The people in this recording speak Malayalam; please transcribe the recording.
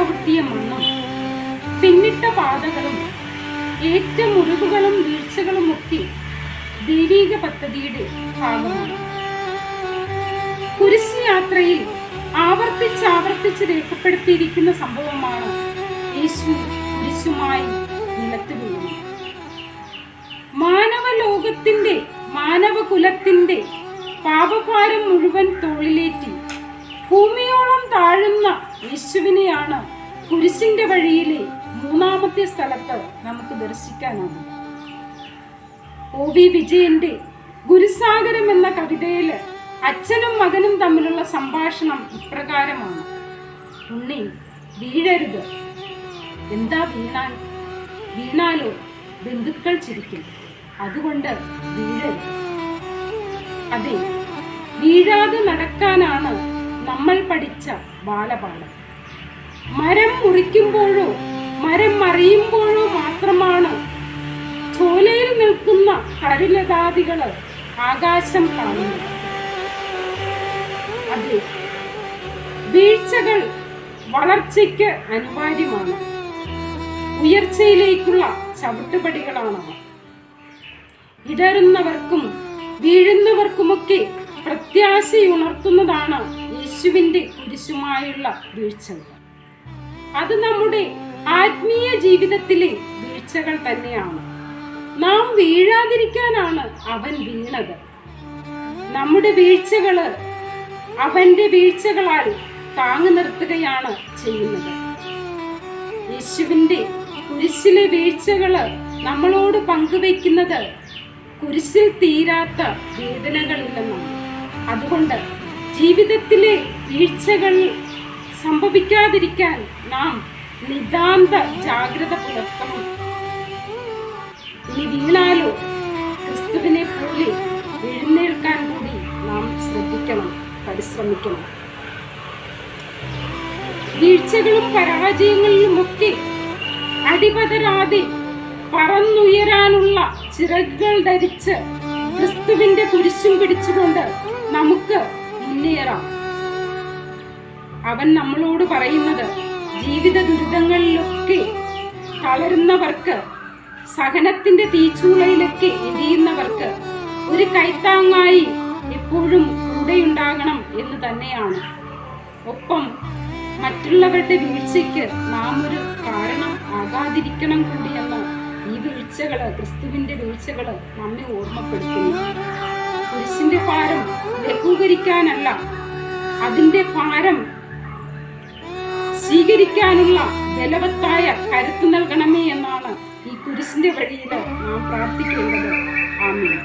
ചവിട്ടിയ മണ്ണും പിന്നിട്ട പാതകളും ഏറ്റ മുറിവുകളും വീഴ്ചകളും ഒക്കെ ദൈവിക പദ്ധതിയുടെ ഭാഗമാണ്. കുരിശ് യാത്രയിൽ ആവർത്തിച്ച് രേഖപ്പെടുത്തിയിരിക്കുന്ന സംഭവമാണ് യേശു കുരിശുമായി നിലത്ത് വീഴുന്നത്. മാനവകുലത്തിന്റെ പാപഭാരം മുഴുവൻ തോളിലേറ്റി ഭൂമിയോളം താഴുന്ന യേശുവിനെയാണ് കുരിശിന്റെ വഴിയിലെ മൂന്നാമത്തെ സ്ഥലത്ത് നമുക്ക് ദർശിക്കാനാകും. OV വിജയന്റെ ഗുരുസാഗരം എന്ന കവിതയില് അച്ഛനും മകനും തമ്മിലുള്ള സംഭാഷണം ഇപ്രകാരമാണ്: ഉണ്ണി, വീഴരുത്. എന്താ വീണാലോ ബന്ധുക്കൾ ചിരിക്കും, അതുകൊണ്ട് വീഴരുത്. അതെ, വീഴാതെ നടക്കാനാണ് നമ്മൾ പഠിച്ച ബാലപാഠം. മരം മുറിക്കുമ്പോഴോ മരം മറിയുമ്പോഴോ മാത്രമാണ് ചോലയിൽ നിൽക്കുന്ന കരുലതാദികള് ആകാശം കാണുന്നത്. അതെ, വീഴ്ചകൾ വളർച്ചയ്ക്ക് അനിവാര്യമാണ്. ഉയർച്ചയിലേക്കുള്ള ചവിട്ടുപടികളാണവ. ഇടറുന്നവർക്കും വീഴുന്നവർക്കുമൊക്കെ പ്രത്യാശയുണർത്തുന്നതാണ് യേശുവിന്റെ കുരിശുമായുള്ള വീഴ്ചകൾ. അത് നമ്മുടെ ആത്മീയ ജീവിതത്തിലെ വീഴ്ചകൾ തന്നെയാണ്. നാം വീഴാതിരിക്കാനാണ് അവൻ വീണത്. നമ്മുടെ വീഴ്ചകള് അവന്റെ വീഴ്ചകളാൽ താങ്ങി നിർത്തുകയാണ് ചെയ്യുന്നത്. യേശുവിന്റെ കുരിശിലെ വീഴ്ചകള് നമ്മളോട് പങ്കുവെക്കുന്നത് കുരിശിൽ തീരാത്ത വേദനകളില്ലെന്നാണ്. അതുകൊണ്ട് ജീവിതത്തിലെ വീഴ്ചകൾ സംഭവിക്കാതിരിക്കാൻ നാം നിതാന്ത ജാഗ്രത പുലർത്തണം. ഇനി വീണാലോ ക്രിസ്തുവിനെ പോലെ എഴുന്നേൽക്കാൻ കൂടി നാം പരിശ്രമിക്കണം. വീഴ്ചകളും പരാജയങ്ങളിലുമൊക്കെ അടിപതരാതെ പറന്നുയരാനുള്ള ചിറകുകൾ ധരിച്ച് ക്രിസ്തുവിന്റെ കുരിശും പിടിച്ചുകൊണ്ട് നമുക്ക് മുന്നേറാം. അവൻ നമ്മളോട് പറയുന്നത്, ജീവിത ദുരിതങ്ങളിലൊക്കെ തളരുന്നവർക്ക്, സഹനത്തിന്റെ തീച്ചൂളയിലൊക്കെ എരിയുന്നവർക്ക് ഒരു കൈത്താങ്ങായി എപ്പോഴും കൂടെയുണ്ടാകണം എന്ന് തന്നെയാണ്. ഒപ്പം മറ്റുള്ളവരുടെ വീഴ്ചയ്ക്ക് നാം ഒരു കാരണം ആകാതിരിക്കണം കൂടിയെന്ന് ഈ വീഴ്ചകള്, ക്രിസ്തുവിന്റെ വീഴ്ചകള് നമ്മെ ഓർമ്മപ്പെടുത്തുന്നു. കുരിശിന്റെ ഭാരം ലഘൂകരിക്കാനല്ല, അതിന്റെ ഭാരം സ്വീകരിക്കാനുള്ള ബലവത്തായ കരുത്ത് നൽകണമേ എന്നാണ് ഈ കുരിശിന്റെ വഴിയിൽ നാം പ്രാർത്ഥിക്കേണ്ടത്. ആമേൻ.